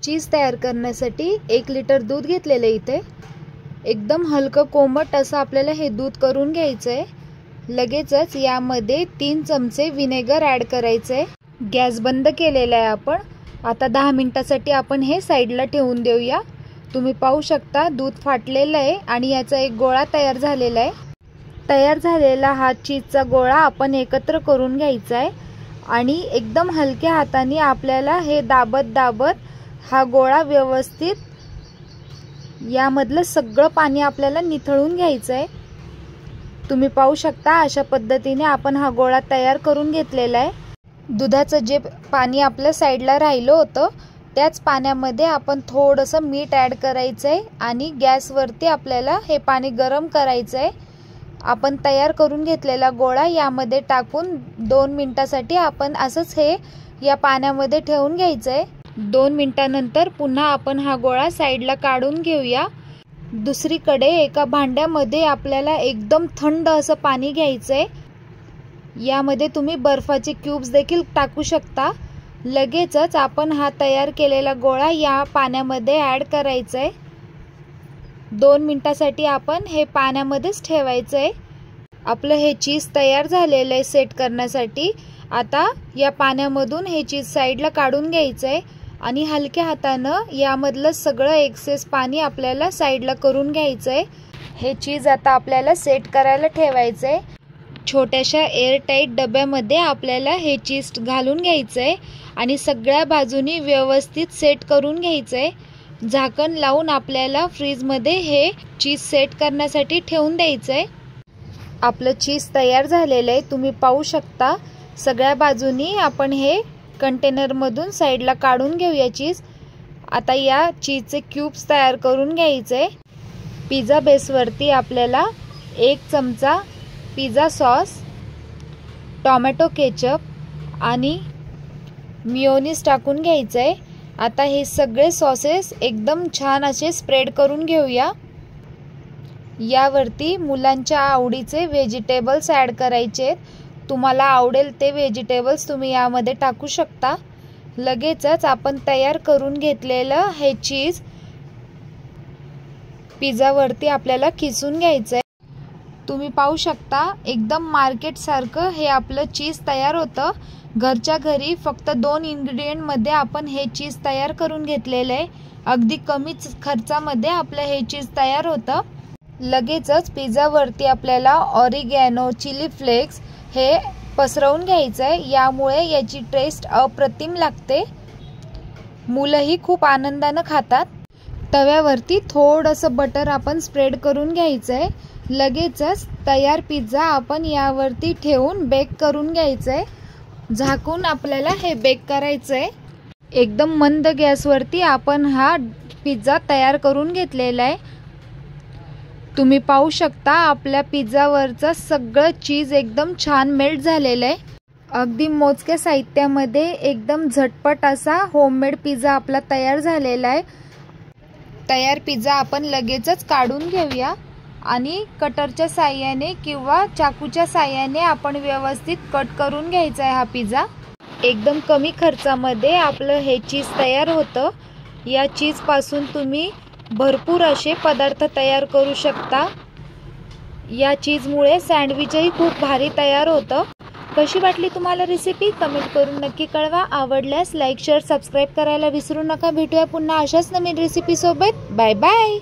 चीज तयार करण्यासाठी 1 लिटर दूध घेतलेले इथे। एकदम हलकं कोमट असं आपल्याला हे दूध करून घ्यायचंय। लगेचच यामध्ये 3 चमचे विनेगर ॲड करायचंय। गॅस बंद केलेला आहे आपण। आता 10 मिनिटासाठी आपण हे साईडला ठेवून देऊया। तुम्ही पाहू शकता दूध फाटलेलं आहे आणि याचा एक गोळा तयार झालेला आहे। तयार झालेला हा चीजचा गोळा आपण एकत्र करून घ्यायचा आहे आणि एकदम हलक्या हाताने आपल्याला हे दाबत हा गोळा व्यवस्थित यामधलं सगळं पाणी आपल्याला निथळून घ्यायचं आहे। तुम्ही पाहू शकता अशा पद्धतीने आपण हा गोळा तयार करून घेतलेला आहे। दुधाचं जे पाणी आपल्या साईडला राहिलं होतं त्याच पाण्यामध्ये आपण थोडंसं मीठ ॲड करायचं आहे आणि गॅसवरती आपल्याला हे पाणी गरम करायचं आहे। आपण तयार करून घेतलेला गोळा यामध्ये टाकून 2 मिनिटासाठी आपण असंच हे या पाण्यामध्ये ठेवून घ्यायचं आहे। 2 मिनिटानंतर पुन्हा आपण हा गोळा साईडला काढून घेऊया। दुसरीकडे एका भांड्यामध्ये आपल्याला एकदम थंड असं पाणी घ्यायचं आहे। यामध्ये तुम्ही बर्फाचे क्यूब्स देखील टाकू शकता। लगेचच आपण हा तयार केलेला गोळा या पाण्यामध्ये ॲड करायचा आहे। 2 मिनिटासाठी आपण हे पाण्यामध्येच ठेवायचं आहे। आपलं हे चीज तयार झालेलं आहे सेट करण्यासाठी। आता या पाण्यामधून हे चीज साईडला काढून घ्यायचं आहे आणि हलक्या हातानं यामधलं सगळं एक्सेस पाणी आपल्याला साईडला करून घ्यायचं आहे। हे चीज आता आपल्याला सेट करायला ठेवायचं आहे। छोट्याशा एअरटाईट डब्यामध्ये आपल्याला हे चीज घालून घ्यायचं आहे आणि सगळ्या बाजूनी व्यवस्थित सेट करून घ्यायचं आहे। झाकण लावून आपल्याला फ्रीजमध्ये हे चीज सेट करण्यासाठी ठेवून द्यायचं आहे। आपलं चीज तयार झालेलं आहे। तुम्ही पाहू शकता सगळ्या बाजूनी आपण हे कंटेनरमधून साईडला काढून घेऊया चीज। आता या चीजचे क्यूब्स तयार करून घ्यायचे। पिझ्झा बेसवरती आपल्याला 1 चमचा पिझ्झा सॉस, टोमॅटो केचप आणि मेयोनीज टाकून घ्यायचं आहे। आता हे सगळे सॉसेस एकदम छान असे स्प्रेड करून घेऊया। यावरती मुलांच्या आवडीचे व्हेजिटेबल्स ॲड करायचे। तुम्हाला आवडेल ते व्हेजिटेबल्स तुम्ही यामध्ये टाकू शकता। लगेचच आपण तयार करून घेतलेलं हे चीज पिझ्झावरती आपल्याला खिसून घ्यायचं आहे। तुम्ही पाहू शकता एकदम मार्केटसारखं हे आपलं चीज तयार होतं। घरच्या घरी फक्त 2 इन्ग्रेडियंटमध्ये आपण हे चीज तयार करून घेतलेलं आहे। अगदी कमीच खर्चामध्ये आपलं हे चीज तयार होतं। लगेचच पिझ्झावरती आपल्याला ऑरिगॅनो, चिली फ्लेक्स हे पसरवून घ्यायचं आहे। यामुळे याची टेस्ट अप्रतिम लागते। मुलंही खूप आनंदानं खातात। तव्यावरती थोडंसं बटर आपण स्प्रेड करून घ्यायचं आहे। लगेचच तयार पिझ्झा आपण यावरती ठेवून बेक करून घ्यायचं आहे। झाकून आपल्याला हे बेक करायचं आहे। एकदम मंद गॅसवरती आपण हा पिझ्झा तयार करून घेतलेला आहे। तुम्ही पाहू शकता आपल्या पिझ्झावरचं सगळं चीज एकदम छान मेल्ट झालेलं आहे। अगदी मोजक्या साहित्यामध्ये एकदम झटपट असा होममेड पिझ्झा आपला तयार झालेला आहे। तयार पिझ्झा आपण लगेचच काढून घेऊया आणि कटरच्या साहाय्याने किंवा चाकूच्या साहाय्याने आपण व्यवस्थित कट करून घ्यायचा आहे हा पिझ्झा। एकदम कमी खर्चामध्ये आपलं हे चीज तयार होतं। या चीजपासून तुम्ही भरपूर असे पदार्थ तयार करू शकता। या चीजमुळे सँडविचही खूप भारी तयार होतं। कशी वाटली तुम्हाला रेसिपी कमेंट करून नक्की कळवा। आवडल्यास लाईक, शेअर, सबस्क्राईब करायला विसरू नका। भेटूया पुन्हा अशाच नवीन रेसिपी सोबत। Bye bye.